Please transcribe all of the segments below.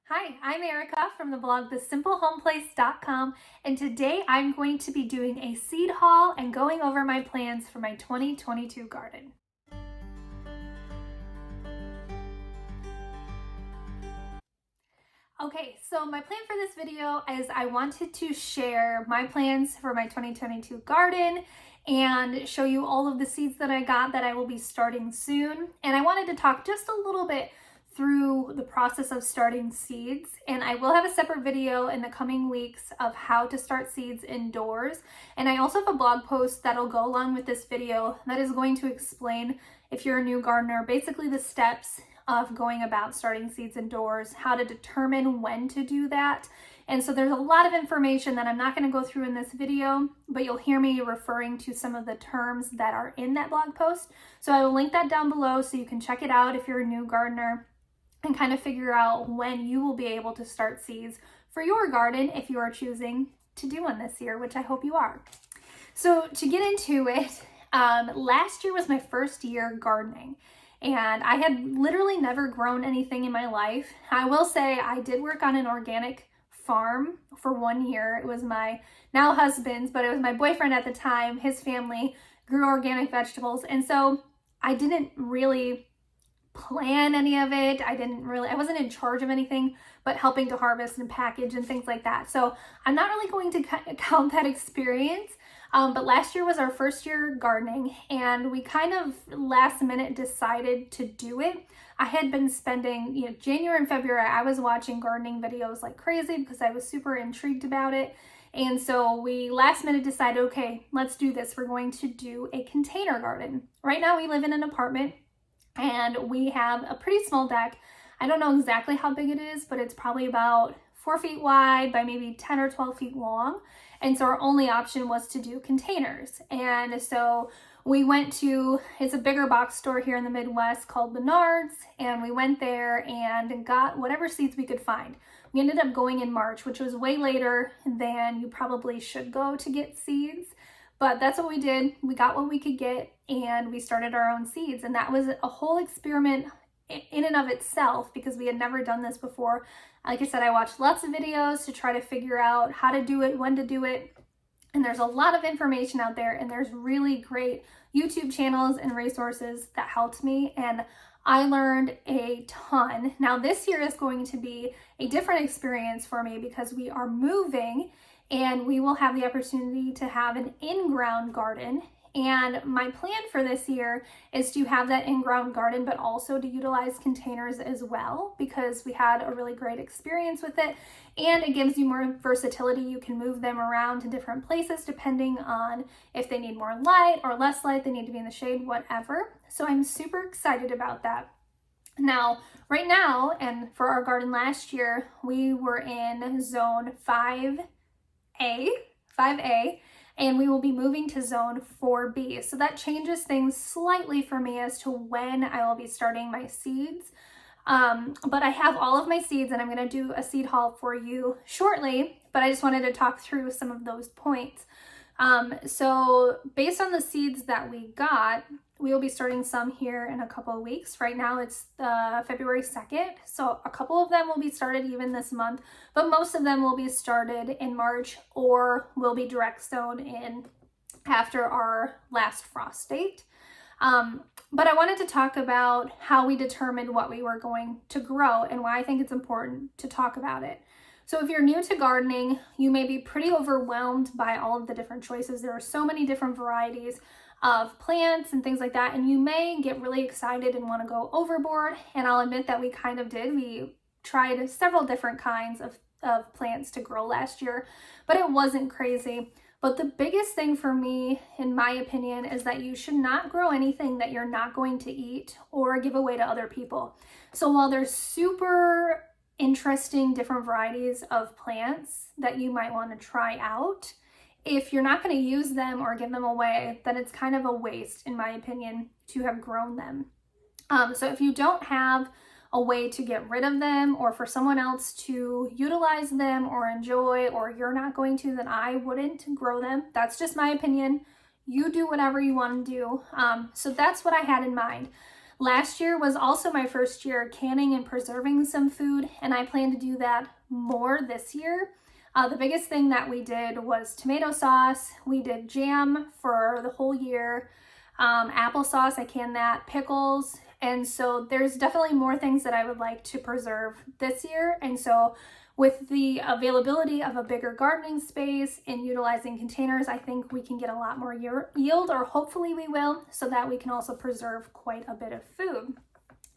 Hi, I'm Erica from the blog thesimplehomeplace.com, and today I'm going to be doing a seed haul and going over my plans for my 2022 garden. Okay, so my plan for this video is I wanted to share my plans for my 2022 garden and show you all of the seeds that I got that I will be starting soon. And I wanted to talk just a little bit through the process of starting seeds, and I will have a separate video in the coming weeks of how to start seeds indoors. And I also have a blog post that'll go along with this video that is going to explain, if you're a new gardener, basically the steps of going about starting seeds indoors, how to determine when to do that. And so there's a lot of information that I'm not going to go through in this video, but you'll hear me referring to some of the terms that are in that blog post. So I will link that down below so you can check it out if you're a new gardener and kind of figure out when you will be able to start seeds for your garden if you are choosing to do one this year, which I hope you are. So to get into it, last year was my first year gardening, and I had literally never grown anything in my life. I will say I did work on an organic farm for 1 year. It was my now husband's, but it was my boyfriend at the time. His family grew organic vegetables, and so I didn't really plan any of it. I wasn't in charge of anything but helping to harvest and package and things like that. So I'm not really going to count that experience. But last year was our first year gardening, and we kind of last minute decided to do it. I had been spending, January and February, I was watching gardening videos like crazy because I was super intrigued about it. And so we last minute decided, okay, let's do this. We're going to do a container garden. Right now we live in an apartment, and we have a pretty small deck. I don't know exactly how big it is, but it's probably about 4 feet wide by maybe 10 or 12 feet long. And so our only option was to do containers. And so we went to, it's a bigger box store here in the Midwest called Menards, and we went there and got whatever seeds we could find. We ended up going in March, which was way later than you probably should go to get seeds. But that's what we did. We got what we could get, and we started our own seeds. And that was a whole experiment in and of itself because we had never done this before. Like I said, I watched lots of videos to try to figure out how to do it, when to do it. And there's a lot of information out there, and there's really great YouTube channels and resources that helped me. And I learned a ton. Now this year is going to be a different experience for me because we are moving, and we will have the opportunity to have an in-ground garden. And my plan for this year is to have that in-ground garden, but also to utilize containers as well, because we had a really great experience with it. And it gives you more versatility. You can move them around to different places depending on if they need more light or less light, they need to be in the shade, whatever. So I'm super excited about that. Now, right now, and for our garden last year, we were in zone 5A, and we will be moving to zone 4B. So that changes things slightly for me as to when I will be starting my seeds. But I have all of my seeds, and I'm going to do a seed haul for you shortly, but I just wanted to talk through some of those points. So based on the seeds that we got, we will be starting some here in a couple of weeks. Right now it's February 2nd, so a couple of them will be started even this month, but most of them will be started in March or will be direct sown in after our last frost date. But I wanted to talk about how we determined what we were going to grow and why I think it's important to talk about it. So if you're new to gardening, you may be pretty overwhelmed by all of the different choices. There are so many different varieties of plants and things like that, and you may get really excited and want to go overboard. And I'll admit that we kind of did. We tried several different kinds of plants to grow last year, but it wasn't crazy. But the biggest thing for me, in my opinion, is that you should not grow anything that you're not going to eat or give away to other people. So while there's super interesting different varieties of plants that you might want to try out, if you're not going to use them or give them away, then it's kind of a waste, in my opinion, to have grown them. So if you don't have a way to get rid of them or for someone else to utilize them or enjoy, or you're not going to, then I wouldn't grow them. That's just my opinion. You do whatever you want to do. So that's what I had in mind. Last year was also my first year canning and preserving some food, and I plan to do that more this year. The biggest thing that we did was tomato sauce. We did jam for the whole year. Applesauce, I canned that, pickles. And so there's definitely more things that I would like to preserve this year. And so with the availability of a bigger gardening space and utilizing containers, I think we can get a lot more yield, or hopefully we will, so that we can also preserve quite a bit of food.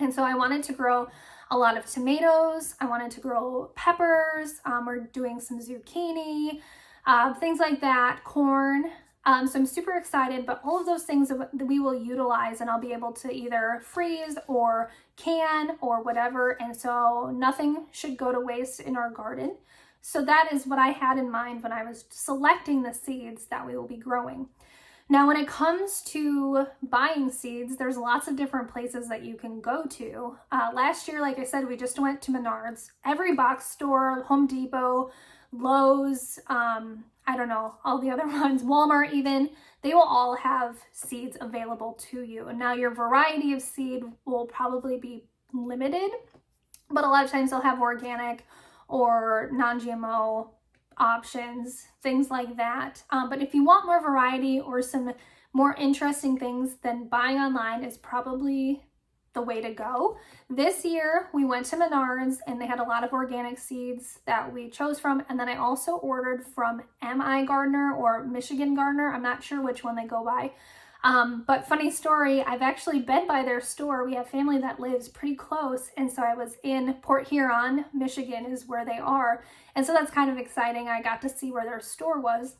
And so I wanted to grow a lot of tomatoes. I wanted to grow peppers. We're doing some zucchini, things like that, corn. So I'm super excited, but all of those things that we will utilize, and I'll be able to either freeze or can or whatever. And so nothing should go to waste in our garden. So that is what I had in mind when I was selecting the seeds that we will be growing. Now, when it comes to buying seeds, there's lots of different places that you can go to. Last year, like I said, we just went to Menards. Every box store, Home Depot, Lowe's, I don't know, all the other ones, Walmart even, they will all have seeds available to you. Now, your variety of seed will probably be limited, but a lot of times they'll have organic or non-GMO options, things like that. But if you want more variety or some more interesting things, then buying online is probably the way to go. This year we went to Menards and they had a lot of organic seeds that we chose from, and then I also ordered from MI Gardener or Michigan Gardener. I'm not sure which one they go by. But funny story, I've actually been by their store. We have family that lives pretty close, and so I was in Port Huron, Michigan is where they are, and so that's kind of exciting. I got to see where their store was.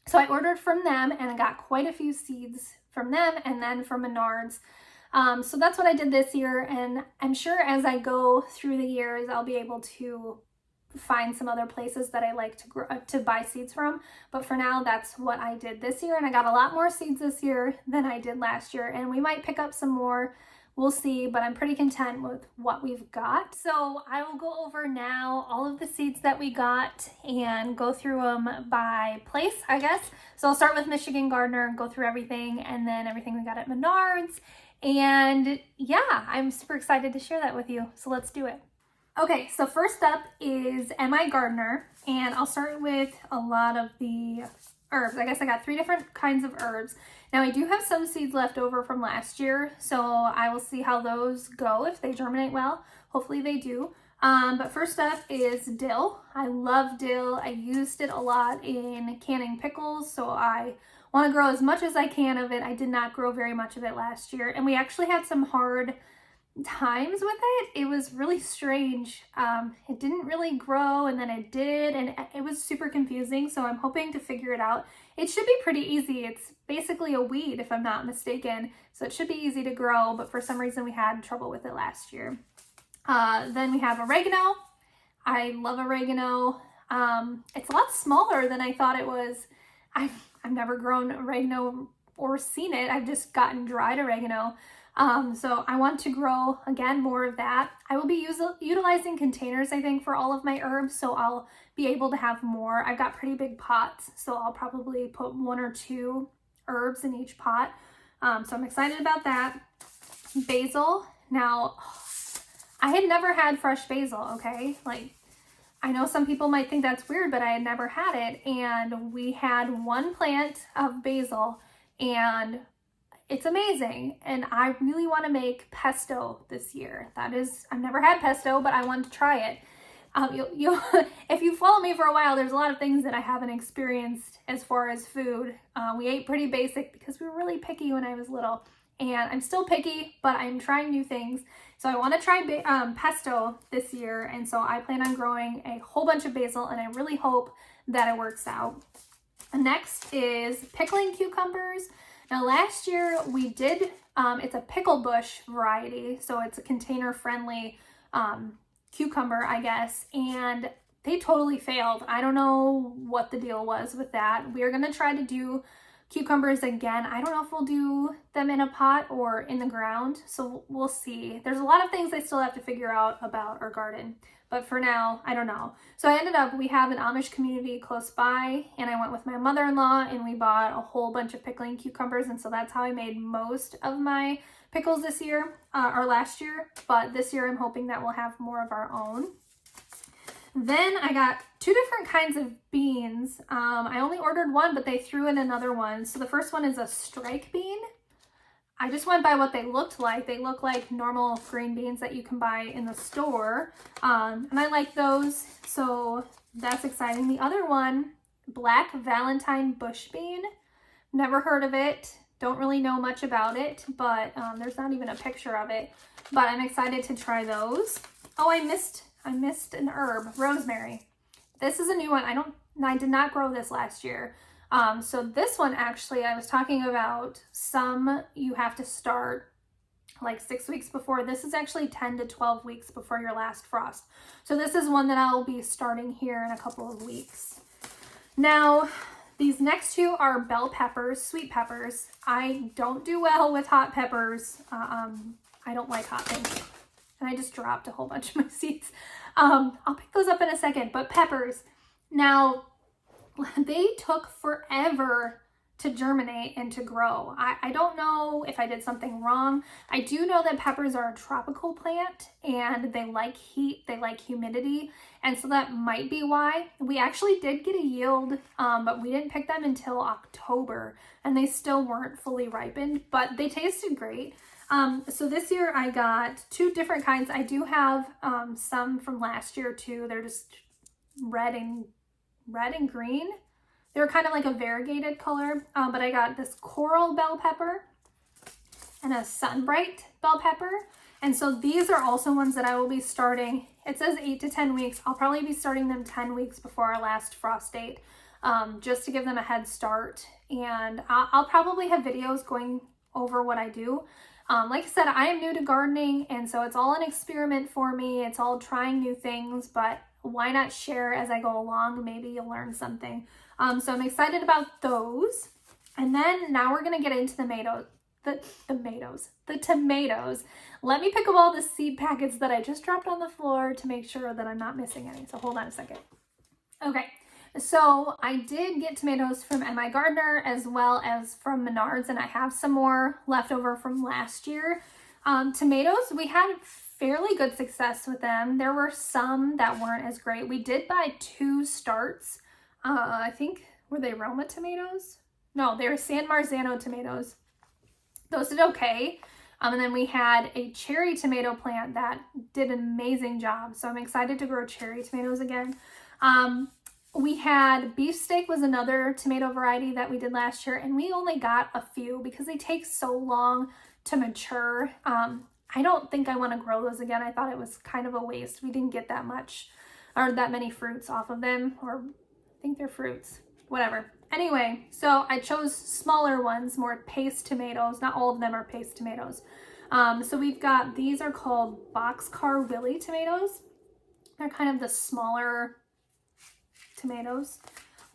So I ordered from them and I got quite a few seeds from them, and then from Menards. So that's what I did this year, and I'm sure as I go through the years, I'll be able to find some other places that I like to buy seeds from. But for now, that's what I did this year, and I got a lot more seeds this year than I did last year, and we might pick up some more. We'll see, but I'm pretty content with what we've got. So I will go over now all of the seeds that we got and go through them by place, I guess. So I'll start with Michigan Gardener and go through everything, and then everything we got at Menards. And yeah, I'm super excited to share that with you. So let's do it. Okay, so first up is MI Gardener, and I'll start with a lot of the herbs. I guess I got 3 different kinds of herbs. Now I do have some seeds left over from last year, so I will see how those go, if they germinate well. Hopefully they do. But first up is dill. I love dill. I used it a lot in canning pickles, so I want to grow as much as I can of it. I did not grow very much of it last year, and we actually had some hard times with it. It was really strange. It didn't really grow, and then it did, and it was super confusing, so I'm hoping to figure it out. It should be pretty easy. It's basically a weed, if I'm not mistaken, so it should be easy to grow, but for some reason we had trouble with it last year. Then we have oregano. I love oregano. It's a lot smaller than I thought it was. I've never grown oregano or seen it. I've just gotten dried oregano. So I want to grow, again, more of that. I will be utilizing containers, I think, for all of my herbs, so I'll be able to have more. I've got pretty big pots, so I'll probably put 1 or 2 herbs in each pot. So I'm excited about that. Basil. Now, I had never had fresh basil, okay? Like, I know some people might think that's weird, but I had never had it, and we had 1 plant of basil, and it's amazing, and I really want to make pesto this year. I've never had pesto, but I want to try it. If you follow me for a while, there's a lot of things that I haven't experienced as far as food. We ate pretty basic because we were really picky when I was little, and I'm still picky, but I'm trying new things. So I want to try pesto this year, and so I plan on growing a whole bunch of basil, and I really hope that it works out. Next is pickling cucumbers. Now last year we did, it's a pickle bush variety, so it's a container friendly cucumber, I guess, and they totally failed. I don't know what the deal was with that. We are going to try to do cucumbers again. I don't know if we'll do them in a pot or in the ground, so we'll see. There's a lot of things I still have to figure out about our garden, but for now, I don't know. So we have an Amish community close by, and I went with my mother-in-law and we bought a whole bunch of pickling cucumbers, and so that's how I made most of my pickles this year, or last year, but this year I'm hoping that we'll have more of our own. Then I got 2 different kinds of beans. I only ordered one, but they threw in another one. So the first one is a strike bean. I just went by what they looked like. They look like normal green beans that you can buy in the store. And I like those, so that's exciting. The other one, black Valentine bush bean. Never heard of it. Don't really know much about it, but there's not even a picture of it. But I'm excited to try those. Oh, I missed an herb, rosemary. This is a new one. I did not grow this last year. So this one, actually, I was talking about some you have to start like 6 weeks before. This is actually 10 to 12 weeks before your last frost. So this is one that I'll be starting here in a couple of weeks. Now, these next 2 are bell peppers, sweet peppers. I don't do well with hot peppers. I don't like hot things. And I just dropped a whole bunch of my seeds. I'll pick those up in a second, but peppers. Now, they took forever to germinate and to grow. I don't know if I did something wrong. I do know that peppers are a tropical plant and they like heat, they like humidity, and so that might be why. We actually did get a yield, but we didn't pick them until October, and they still weren't fully ripened, but they tasted great. So this year I got 2 different kinds. I do have some from last year too. They're just red and green. They were kind of like a variegated color, but I got this coral bell pepper and a sunbright bell pepper. And so these are also ones that I will be starting. It says 8 to 10 weeks. I'll probably be starting them 10 weeks before our last frost date, just to give them a head start. And I'll probably have videos going over what I do. Like I said, I am new to gardening, and so it's all an experiment for me. It's all trying new things, but why not share as I go along? Maybe you'll learn something. So I'm excited about those. And then now we're going to get into the tomatoes. Let me pick up all the seed packets that I just dropped on the floor to make sure that I'm not missing any. So hold on a second. Okay. So I did get tomatoes from MI Gardener as well as from Menards, and I have some more left over from last year. Tomatoes, we had fairly good success with them. There were some that weren't as great. We did buy 2 starts. I think, were they Roma tomatoes? No, they were San Marzano tomatoes. Those did okay. And then we had a cherry tomato plant that did an amazing job. So I'm excited to grow cherry tomatoes again. We had beefsteak was another tomato variety that we did last year, and we only got a few because they take so long to mature. I don't think I want to grow those again. I thought it was kind of a waste. We didn't get that much or that many fruits off of them, or I think they're fruits, whatever. Anyway, so I chose smaller ones, more paste tomatoes. Not all of them are paste tomatoes. So we've got, these are called Boxcar Willie tomatoes. They're kind of the smaller tomatoes.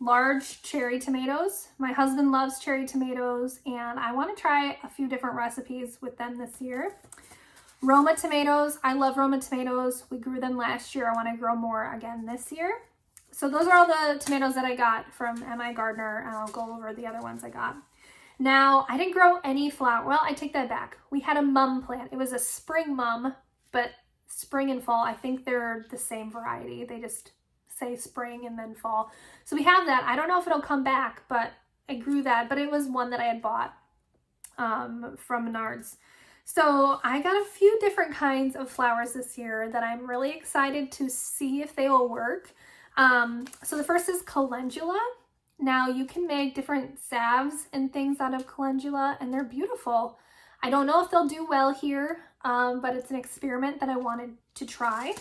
Large cherry tomatoes. My husband loves cherry tomatoes, and I want to try a few different recipes with them this year. Roma tomatoes. I love Roma tomatoes. We grew them last year. I want to grow more again this year. So those are all the tomatoes that I got from MI Gardener, and I'll go over the other ones I got. Now, I didn't grow any flower. Well, I take that back. We had a mum plant. It was a spring mum, but spring and fall, I think they're the same variety. They just say spring and then fall. So we have that. I don't know if it'll come back, but I grew that, but it was one that I had bought from Menards. So I got a few different kinds of flowers this year that I'm really excited to see if they will work. So the first is calendula. Now you can make different salves and things out of calendula, and they're beautiful. I don't know if they'll do well here, but it's an experiment that I wanted to try.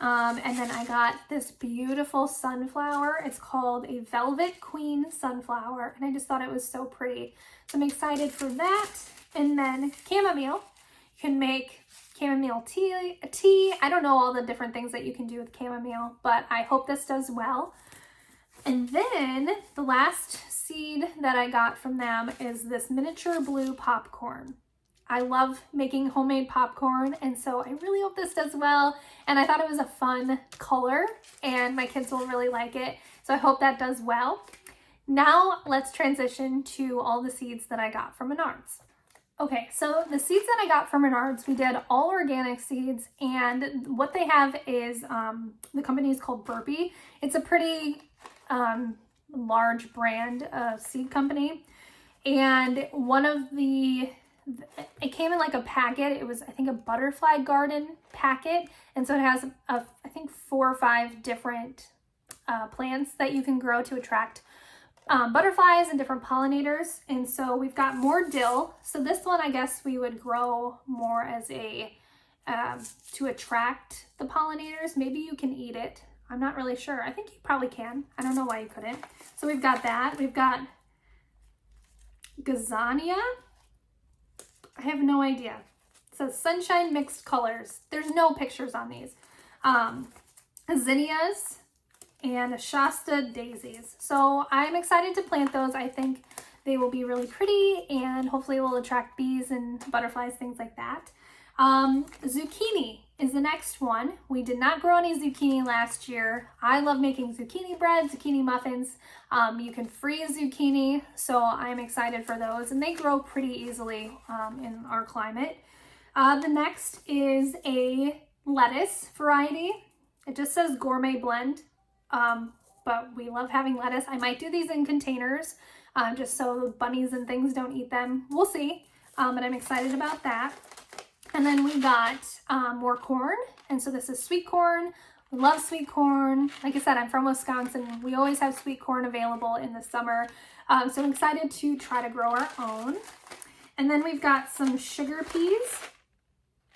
And then I got this beautiful sunflower. It's called a Velvet Queen sunflower, and I just thought it was so pretty. So I'm excited for that. And then chamomile. You can make chamomile tea. I don't know all the different things that you can do with chamomile, but I hope this does well. And then the last seed that I got from them is this miniature blue popcorn. I love making homemade popcorn, and so I really hope this does well. And I thought it was a fun color, and my kids will really like it. So I hope that does well. Now let's transition to all the seeds that I got from Menards. Okay, so the seeds that I got from Menards, we did all organic seeds, and what they have is, the company is called Burpee. It's a pretty large brand seed company, and it came in like a packet. It was, I think, a butterfly garden packet, and so it has, I think, 4 or 5 different plants that you can grow to attract butterflies and different pollinators. And so we've got more dill. So this one, I guess we would grow more as a, to attract the pollinators. Maybe you can eat it. I'm not really sure. I think you probably can. I don't know why you couldn't. So we've got that. We've got Gazania. I have no idea. It says sunshine mixed colors. There's no pictures on these. Zinnias and Shasta daisies. So I'm excited to plant those. I think they will be really pretty and hopefully will attract bees and butterflies, things like that. Zucchini is the next one. We did not grow any zucchini last year. I love making zucchini bread, zucchini muffins. You can freeze zucchini, so I'm excited for those, and they grow pretty easily in our climate. The next is a lettuce variety. It just says gourmet blend. But we love having lettuce. I might do these in containers, just so bunnies and things don't eat them. We'll see, but I'm excited about that. And then we got more corn, and so this is sweet corn. We love sweet corn. Like I said, I'm from Wisconsin. We always have sweet corn available in the summer, so I'm excited to try to grow our own. And then we've got some sugar peas.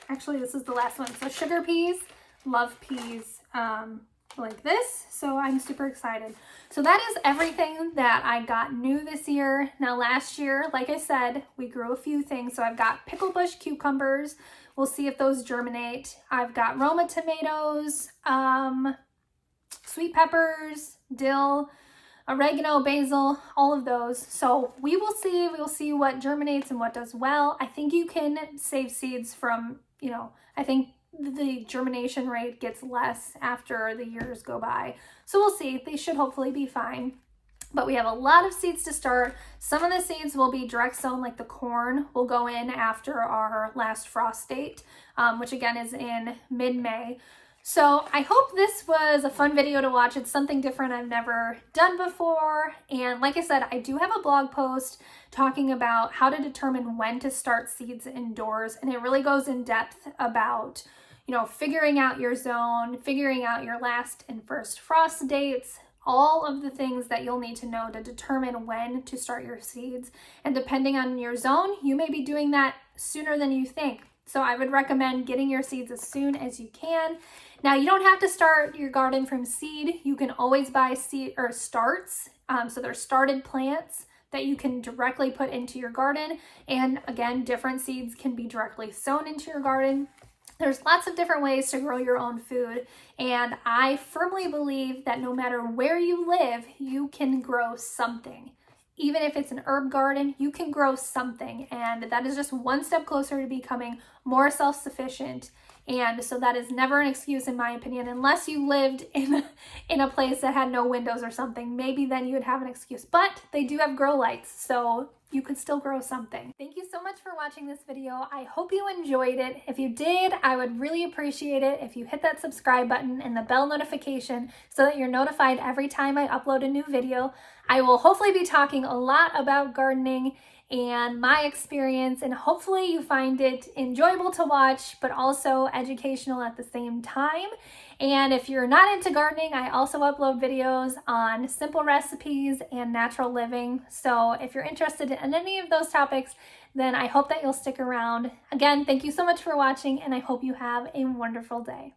Actually, this is the last one. So sugar peas, love peas. Like this, so I'm super excited. So that is everything that I got new this year. Now last year, like I said, we grew a few things. So I've got pickle bush cucumbers. We'll see if those germinate. I've got Roma tomatoes, sweet peppers, dill, oregano, basil, all of those. So we will see. We will see what germinates and what does well. I think you can save seeds from, I think the germination rate gets less after the years go by. So we'll see. They should hopefully be fine. But we have a lot of seeds to start. Some of the seeds will be direct sown, like the corn will go in after our last frost date, which again is in mid-May. So I hope this was a fun video to watch. It's something different I've never done before. And like I said, I do have a blog post talking about how to determine when to start seeds indoors. And it really goes in depth about, figuring out your zone, figuring out your last and first frost dates, all of the things that you'll need to know to determine when to start your seeds. And depending on your zone, you may be doing that sooner than you think. So I would recommend getting your seeds as soon as you can. Now, you don't have to start your garden from seed. You can always buy seed or starts. So they're started plants that you can directly put into your garden. And again, different seeds can be directly sown into your garden. There's lots of different ways to grow your own food, and I firmly believe that no matter where you live, you can grow something. Even if it's an herb garden, you can grow something, and that is just one step closer to becoming more self-sufficient. And so that is never an excuse, in my opinion, unless you lived in a place that had no windows or something. Maybe then you would have an excuse, but they do have grow lights, so you could still grow something. Thank you so much for watching this video. I hope you enjoyed it. If you did, I would really appreciate it if you hit that subscribe button and the bell notification so that you're notified every time I upload a new video. I will hopefully be talking a lot about gardening and my experience, and hopefully you find it enjoyable to watch, but also educational at the same time. And if you're not into gardening, I also upload videos on simple recipes and natural living. So if you're interested in any of those topics, then I hope that you'll stick around. Again, thank you so much for watching, and I hope you have a wonderful day.